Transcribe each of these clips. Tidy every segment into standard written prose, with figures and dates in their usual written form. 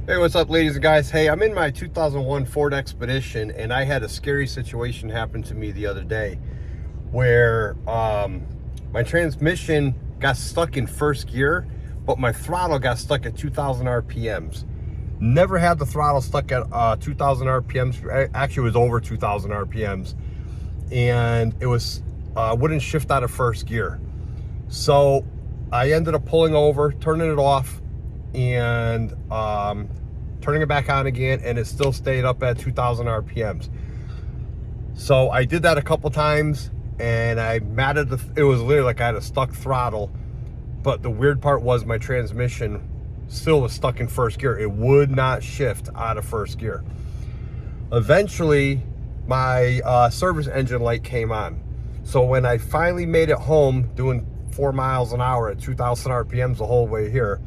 Hey, what's up, ladies and guys? Hey, I'm in my 2001 Ford Expedition, and I had a scary situation happen to me the other day where my transmission got stuck in first gear, but my throttle got stuck at 2,000 RPMs. Never had the throttle stuck at 2,000 RPMs. Actually, it was over 2,000 RPMs, and it was wouldn't shift out of first gear. So I ended up pulling over, turning it off, and turning it back on again, and it still stayed up at 2,000 RPMs. So I did that a couple times, and I matted it was literally like I had a stuck throttle, but the weird part was my transmission still was stuck in first gear. It would not shift out of first gear. Eventually, my service engine light came on. So when I finally made it home, doing 4 miles an hour at 2,000 RPMs the whole way here,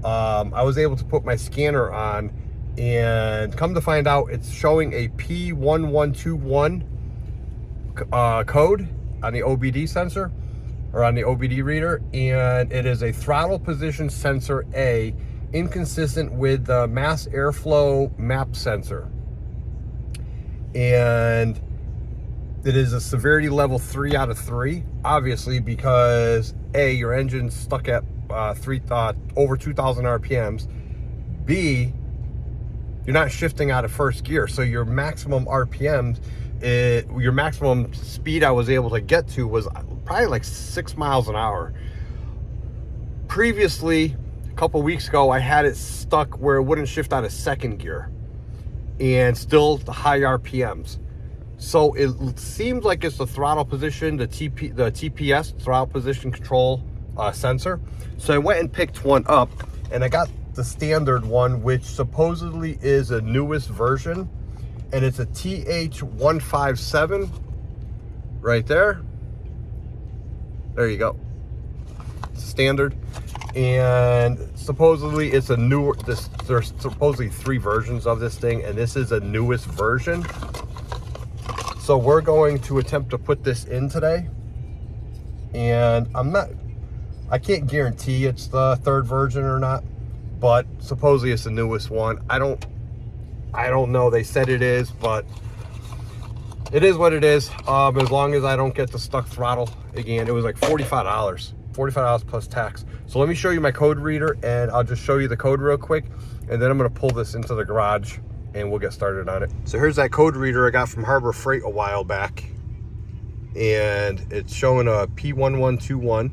I was able to put my scanner on, and come to find out, it's showing a P1121 code on the OBD sensor, or on the OBD reader, and it is a throttle position sensor A, inconsistent with the mass airflow map sensor. And it is a severity level 3 out of 3, obviously, because A, your engine's stuck at over 2,000 RPMs. B, you're not shifting out of first gear, so your maximum RPMs, your maximum speed I was able to get to was probably like 6 miles an hour. Previously, a couple weeks ago, I had it stuck where it wouldn't shift out of second gear, and still the high RPMs. So it seems like it's the throttle position, the TPS, throttle position control sensor. So I went and picked one up, and I got the standard one, which supposedly is a newest version, and it's a TH157 right there. There you go. It's standard, and supposedly it's a newer. There's supposedly 3 versions of this thing, and this is a newest version. So we're going to attempt to put this in today, and I can't guarantee it's the 3rd version or not, but supposedly it's the newest one. I don't know. They said it is, but it is what it is. As long as I don't get the stuck throttle again. It was like $45 plus tax. So let me show you my code reader, and I'll just show you the code real quick, and then I'm going to pull this into the garage and we'll get started on it. So here's that code reader I got from Harbor Freight a while back, and it's showing a P1121.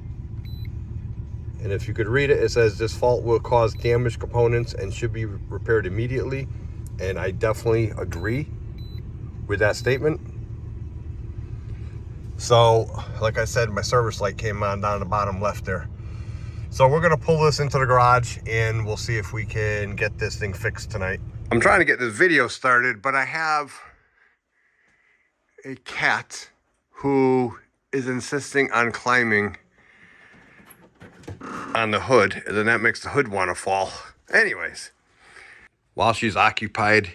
And if you could read it, it says this fault will cause damaged components and should be repaired immediately. And I definitely agree with that statement. So, like I said, my service light came on down the bottom left there. So we're gonna pull this into the garage, and we'll see if we can get this thing fixed tonight. I'm trying to get this video started, but I have a cat who is insisting on climbing on the hood, and then that makes the hood want to fall. Anyways, while she's occupied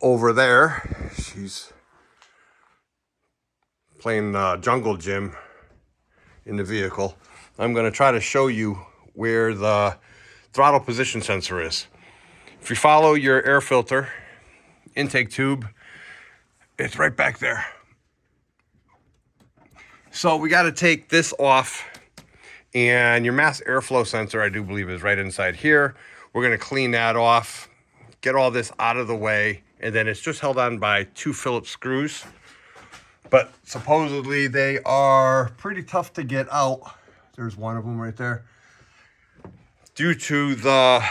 over there, she's playing jungle gym in the vehicle. I'm going to try to show you where the throttle position sensor is. If you follow your air filter intake tube, it's right back there. So we got to take this off, and your mass airflow sensor, I do believe, is right inside here. We're going to clean that off, get all this out of the way, and then it's just held on by 2 Phillips screws. But supposedly they are pretty tough to get out. There's one of them right there. Due to the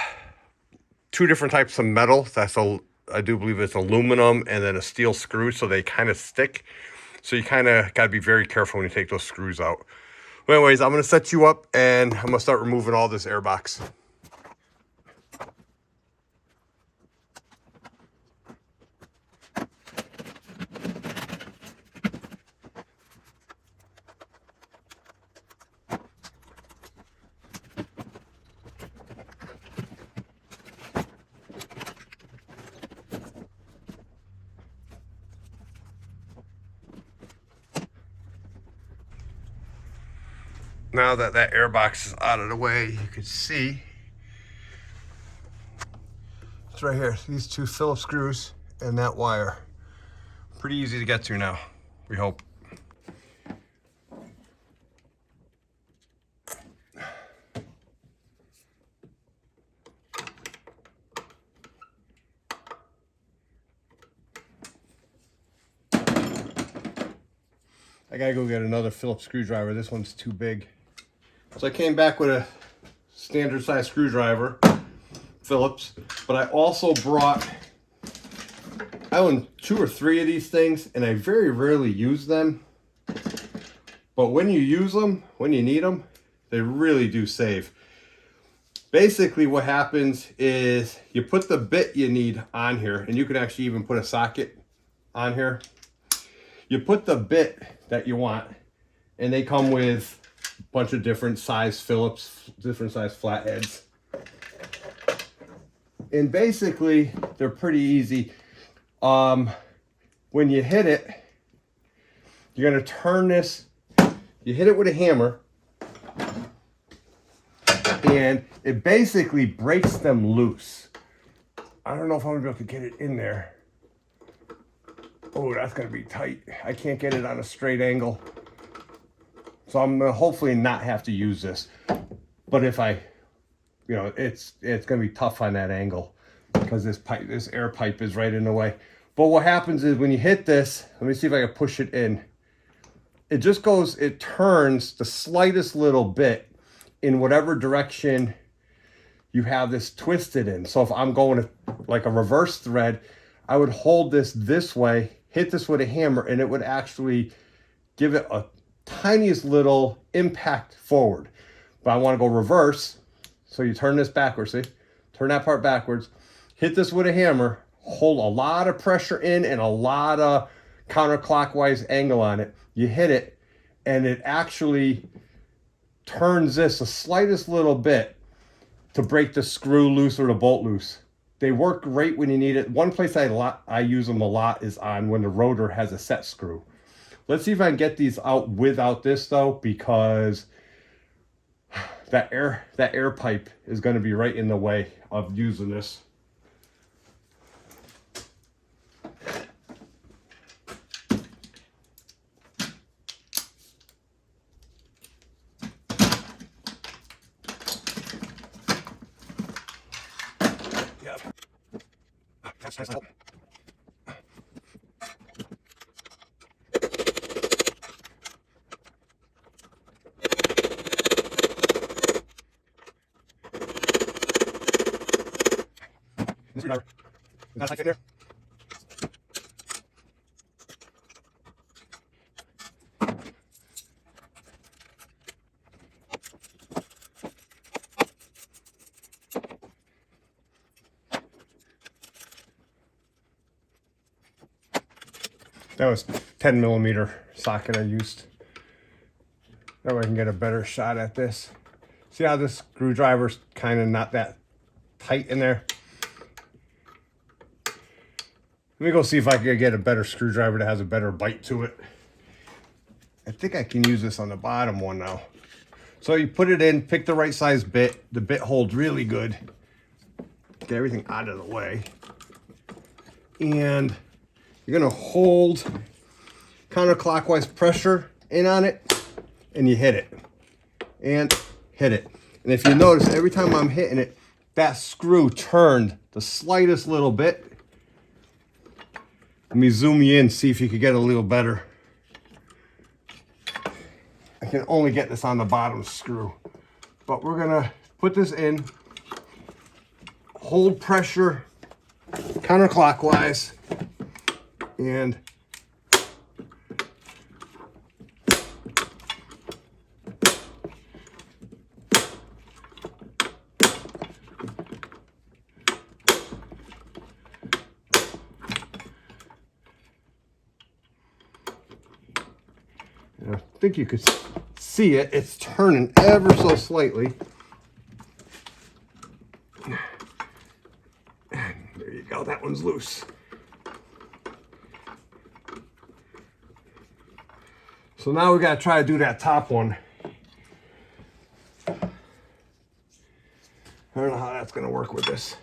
2 different types of metal, I do believe it's aluminum and then a steel screw, so they kind of stick. So you kind of got to be very careful when you take those screws out. But anyways, I'm going to set you up, and I'm going to start removing all this air box. Now that that air box is out of the way, you can see right here. These 2 Phillips screws and that wire. Pretty easy to get to now, we hope. I gotta go get another Phillips screwdriver. This one's too big. So I came back with a standard size screwdriver, Phillips, but I also brought, I own 2 or 3 of these things and I very rarely use them. But when you use them, when you need them, they really do save. Basically what happens is you put the bit you need on here, and you can actually even put a socket on here. You put the bit that you want, and they come with a bunch of different size Phillips, different size flatheads. And basically, they're pretty easy. When you hit it, you're gonna turn this, you hit it with a hammer, and it basically breaks them loose. I don't know if I'm gonna be able to get it in there. Oh, that's gonna be tight. I can't get it on a straight angle. So I'm gonna hopefully not have to use this. But if I, you know, it's gonna be tough on that angle because this air pipe is right in the way. But what happens is when you hit this, let me see if I can push it in. It just goes, it turns the slightest little bit in whatever direction you have this twisted in. So if I'm going to like a reverse thread, I would hold this way, hit this with a hammer, and it would actually give it a tiniest little impact forward. But I want to go reverse, so you turn this backwards, see? Turn that part backwards, hit this with a hammer, hold a lot of pressure in and a lot of counterclockwise angle on it. You hit it, and it actually turns this the slightest little bit to break the screw loose or the bolt loose. They work great when you need it. One place I use them a lot is on when the rotor has a set screw. Let's see if I can get these out without this though, because that air pipe is going to be right in the way of using this. Nice. Screwdriver. Is that tight in there? That was 10 millimeter socket I used. That way I can get a better shot at this. See how this screwdriver's kind of not that tight in there? Let me go see if I can get a better screwdriver that has a better bite to it. I think I can use this on the bottom one now. So you put it in, pick the right size bit. The bit holds really good. Get everything out of the way. And you're gonna hold counterclockwise pressure in on it, and you hit it, and hit it. And if you notice, every time I'm hitting it, that screw turned the slightest little bit. Let me zoom you in, see if you could get a little better. I can only get this on the bottom screw, but we're gonna put this in, hold pressure counterclockwise, and I think you could see it. It's turning ever so slightly. And there you go. That one's loose. So now we got to try to do that top one. I don't know how that's going to work with this.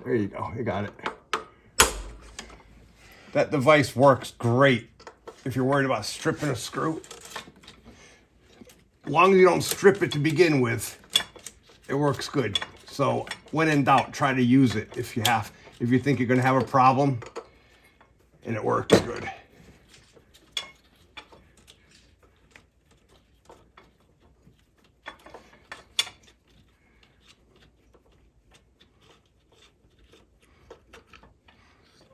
There you go, you got it. That device works great if you're worried about stripping a screw. As long as you don't strip it to begin with, it works good. So when in doubt, try to use it if you think you're gonna have a problem and it works good.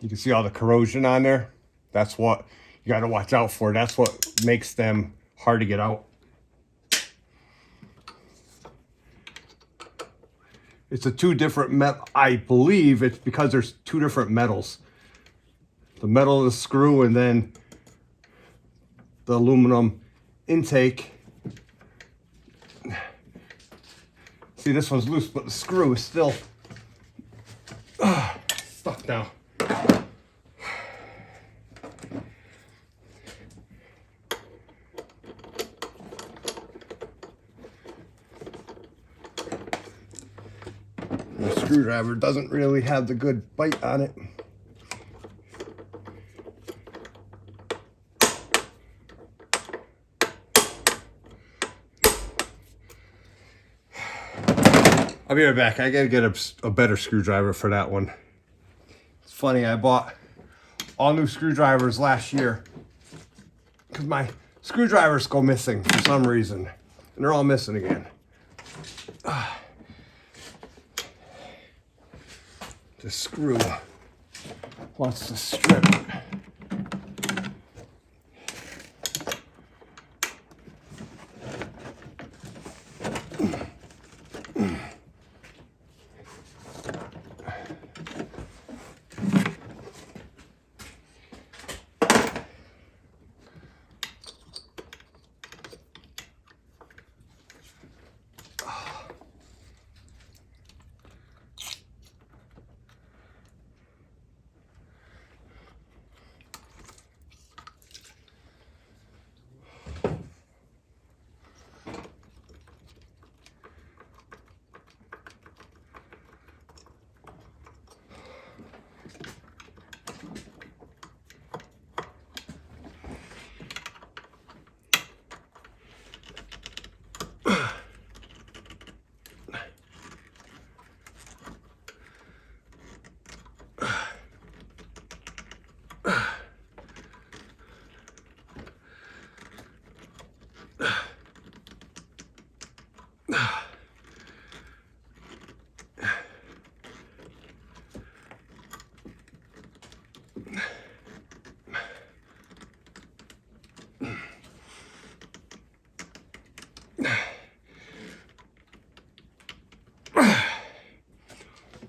You can see all the corrosion on there. That's what you got to watch out for. That's what makes them hard to get out. It's a two different metal. I believe it's because there's two different metals. The metal of the screw and then the aluminum intake. See, this one's loose, but the screw is still stuck now. The screwdriver doesn't really have the good bite on it. I'll be right back. I gotta get a better screwdriver for that one. It's funny, I bought all new screwdrivers last year because my screwdrivers go missing for some reason, and they're all missing again. The screw wants to strip.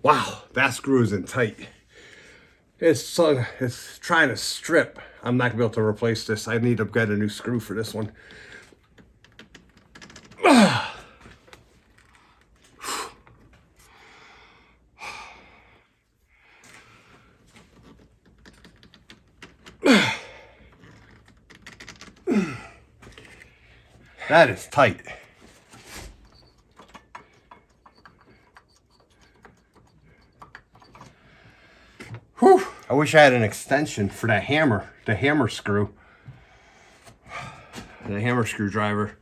Wow, that screw isn't tight. It's trying to strip. I'm not gonna be able to replace this. I need to get a new screw for this one. That is tight. Whew. I wish I had an extension for that hammer, the hammer screw. The hammer screwdriver.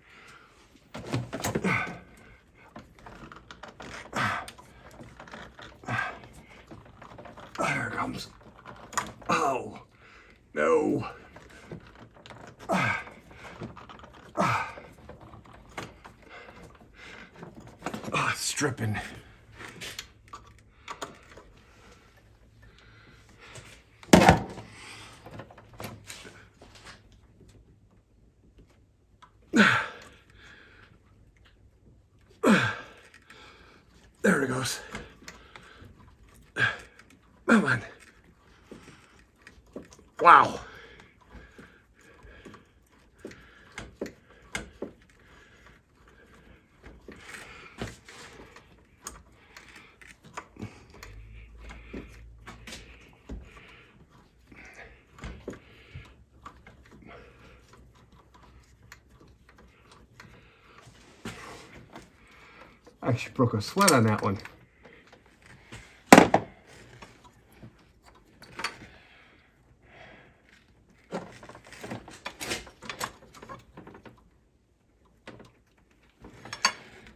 There it comes. Oh, no. Oh, it's stripping. There it goes. Come on. Wow. I actually broke a sweat on that one.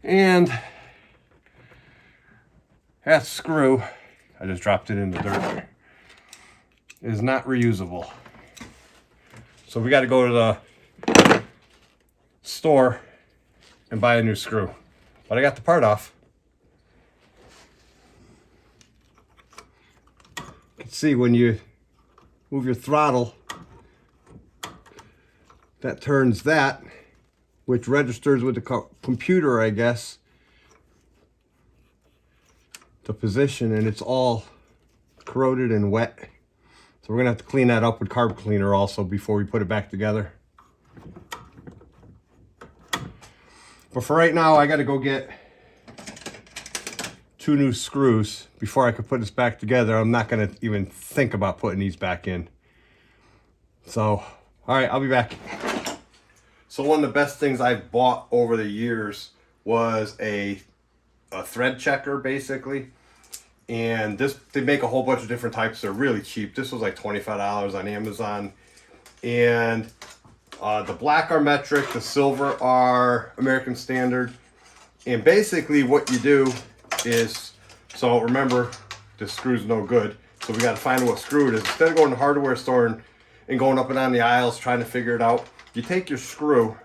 And that screw, I just dropped it in the dirt, is not reusable. So we got to go to the store and buy a new screw. But I got the part off. You can see when you move your throttle, that turns that, which registers with the computer, I guess, the position, and it's all corroded and wet. So we're gonna have to clean that up with carb cleaner also before we put it back together. But for right now, I gotta go get 2 new screws before I can put this back together. I'm not gonna even think about putting these back in. So, all right, I'll be back. So one of the best things I've bought over the years was a thread checker, basically. And this, they make a whole bunch of different types. They're really cheap. This was like $25 on Amazon. And the black are metric, the silver are American Standard. And basically what you do is, so remember, this screw's no good. So we got to find what screw it is. Instead of going to the hardware store and going up and down the aisles trying to figure it out, you take your screw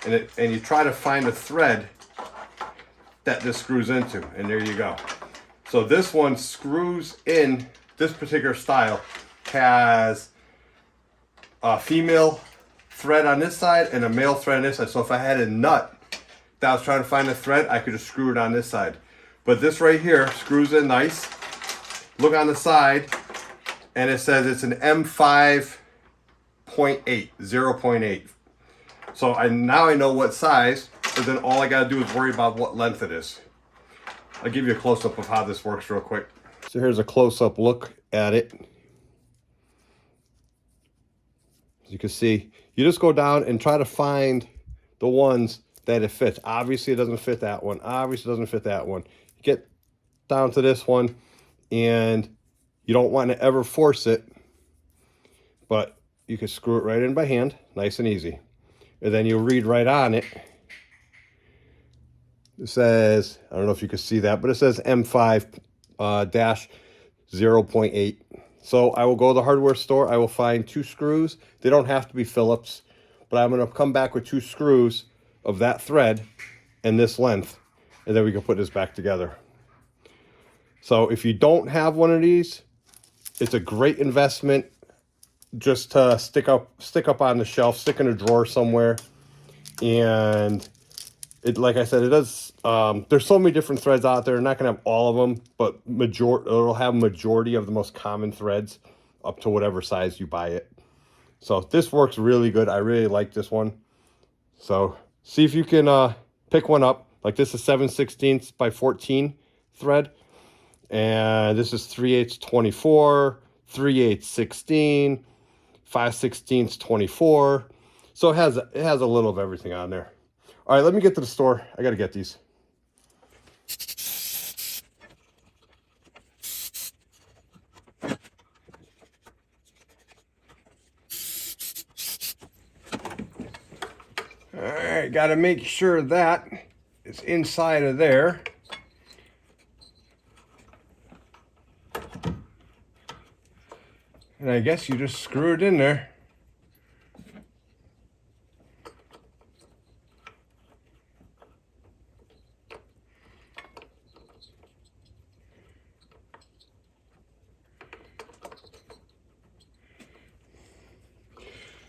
and you try to find a thread that this screws into, and there you go. So this one screws in, this particular style has a female thread on this side and a male thread on this side. So if I had a nut that I was trying to find a thread, I could just screw it on this side. But this right here screws in nice. Look on the side, and it says it's an M5.8, 0.8. So now I know what size, and then all I gotta do is worry about what length it is. I'll give you a close-up of how this works real quick. So here's a close-up look at it. As you can see, you just go down and try to find the ones that it fits. Obviously, it doesn't fit that one. Obviously, it doesn't fit that one. You get down to this one, and you don't want to ever force it, but you can screw it right in by hand, nice and easy. And then you'll read right on it. It says, I don't know if you can see that, but it says M5-0.8. So I will go to the hardware store. I will find 2 screws. They don't have to be Phillips, but I'm going to come back with 2 screws of that thread and this length, and then we can put this back together. So if you don't have one of these, it's a great investment just to stick up on the shelf, stick in a drawer somewhere. And it, like I said, it does, there's so many different threads out there. I'm not gonna have all of them, but it'll have majority of the most common threads up to whatever size you buy it. So this works really good. I really like this one. So see if you can pick one up. Like this is 7/16 by 14 thread. And this is 3/8 24, 3/8 16, 5/16 24. So it has a little of everything on there. All right, let me get to the store. I got to get these. All right, got to make sure that it's inside of there. And I guess you just screw it in there.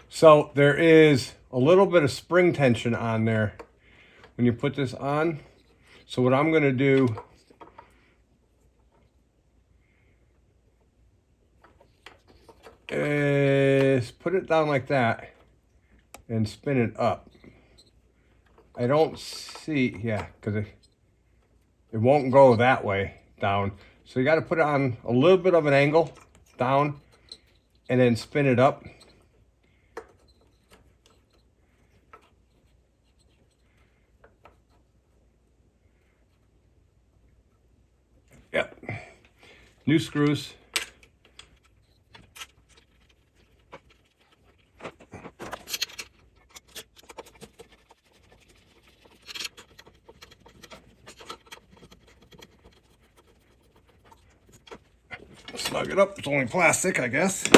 So there is a little bit of spring tension on there when you put this on. So what I'm going to do is put it down like that and spin it up. I don't see, yeah, because it won't go that way down. So you got to put it on a little bit of an angle down and then spin it up. Yep. New screws. Snug it up. It's only plastic, I guess.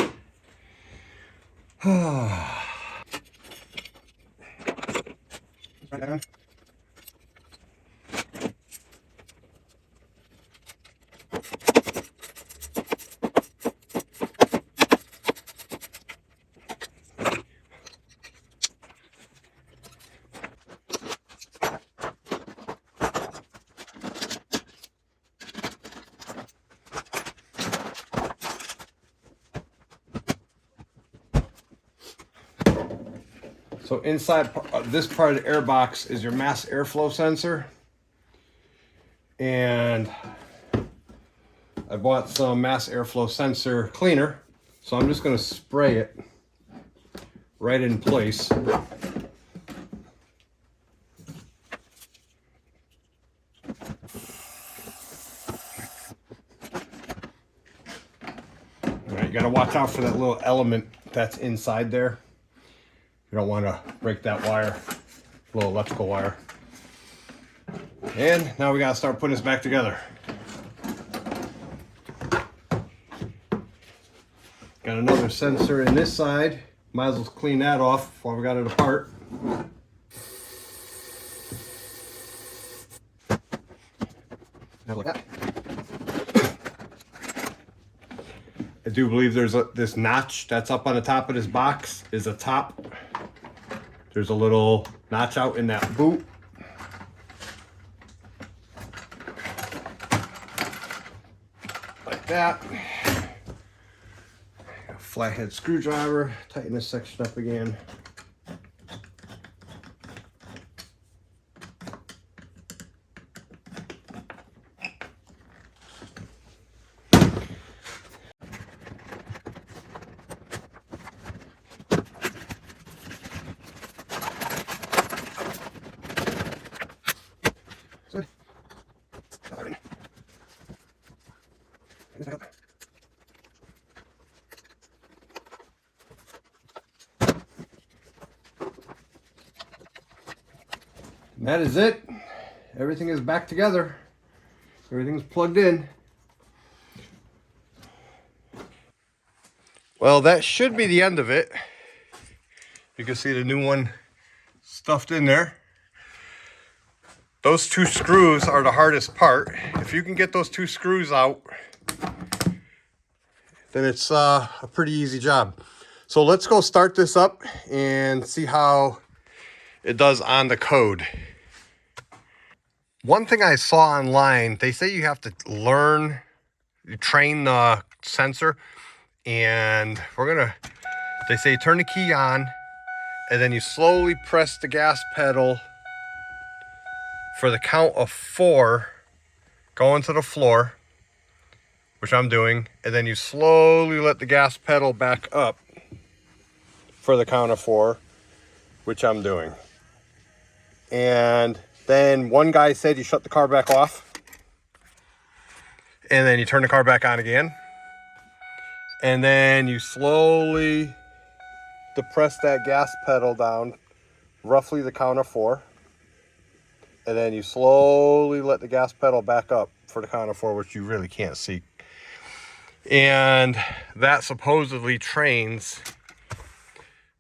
So inside this part of the air box is your mass airflow sensor. And I bought some mass airflow sensor cleaner. So I'm just going to spray it right in place. All right, you got to watch out for that little element that's inside there. You don't want to break that wire, little electrical wire. And now we got to start putting this back together. Got another sensor in this side. Might as well clean that off while we got it apart. Like that. I do believe there's this notch that's up on the top of this box is a top. There's a little notch out in that boot. Like that. A flathead screwdriver, tighten this section up again. And that is it. Everything is back together. Everything's plugged in. Well, that should be the end of it. You can see the new one stuffed in there. Those two screws are the hardest part. If you can get those two screws out, then it's a pretty easy job. So let's go start this up and see how it does on the code. One thing I saw online, they say you have to train the sensor, and they say turn the key on, and then you slowly press the gas pedal for the count of 4, going to the floor, which I'm doing, and then you slowly let the gas pedal back up for the count of 4, which I'm doing. And then one guy said you shut the car back off, and then you turn the car back on again, and then you slowly depress that gas pedal down, roughly the count of 4, and then you slowly let the gas pedal back up for the count of 4, which you really can't see. And that supposedly trains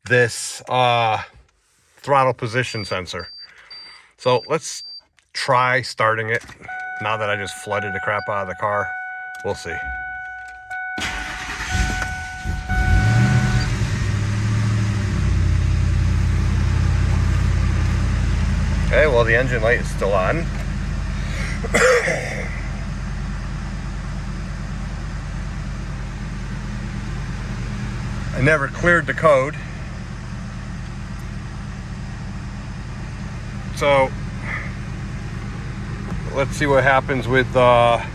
this throttle position sensor. So let's try starting it now that I just flooded the crap out of the car. We'll see. Okay, well, the engine light is still on. I never cleared the code. So let's see what happens with the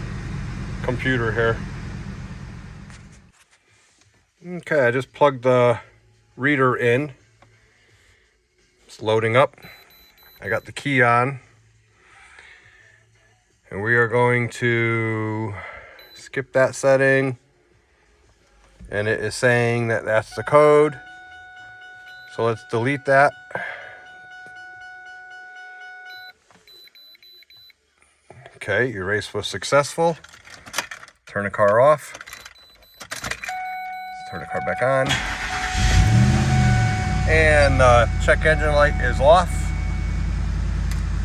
computer here. Okay, I just plugged the reader in. It's loading up. I got the key on. And we are going to skip that setting. And it is saying that that's the code. So let's delete that. Okay, erase was successful. Turn the car off. Turn the car back on. And check engine light is off.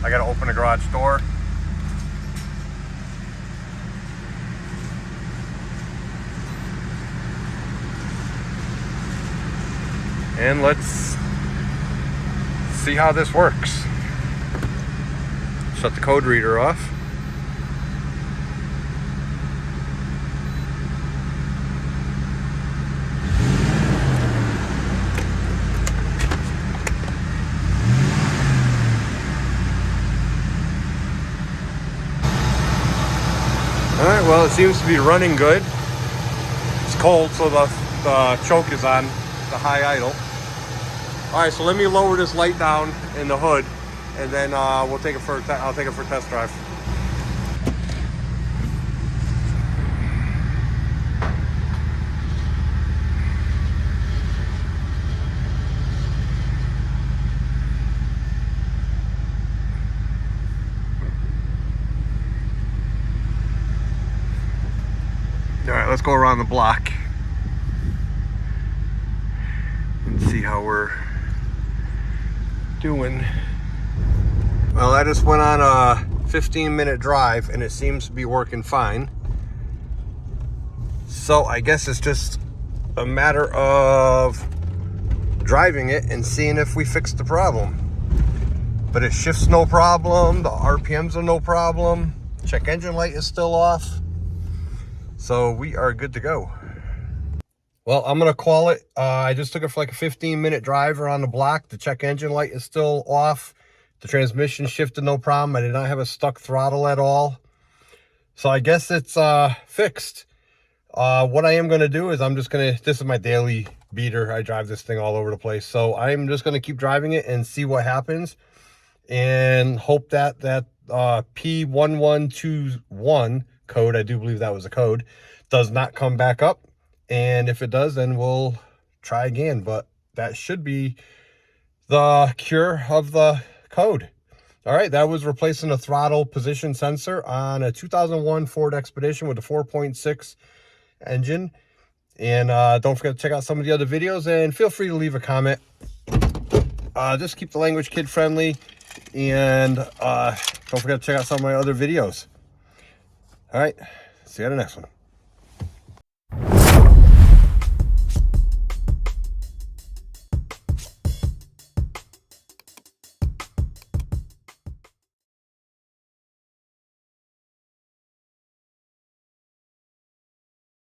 I gotta open the garage door. And let's see how this works. Shut the code reader off. All right, well, it seems to be running good. It's cold, so the choke is on the high idle. All right, so let me lower this light down in the hood, and then we'll take it for I'll take it for a test drive. All right, let's go around the block and see how we're doing. Well, I just went on a 15-minute drive and it seems to be working fine. So I guess it's just a matter of driving it and seeing if we fix the problem. But it shifts no problem, the RPMs are no problem, check engine light is still off. So we are good to go. Well, I'm gonna call it. I just took it for like a 15-minute drive around the block. The check engine light is still off. The transmission shifted no problem. I did not have a stuck throttle at all. So I guess it's fixed. What I am gonna do is this is my daily beater. I drive this thing all over the place. So I'm just gonna keep driving it and see what happens and hope that P1121 code, I do believe that was a code, does not come back up. And if it does, then we'll try again. But that should be the cure of the code. All right, that was replacing a throttle position sensor on a 2001 Ford Expedition with a 4.6 engine. And don't forget to check out some of the other videos and feel free to leave a comment. Just keep the language kid friendly, and don't forget to check out some of my other videos. All right, see you on the next one.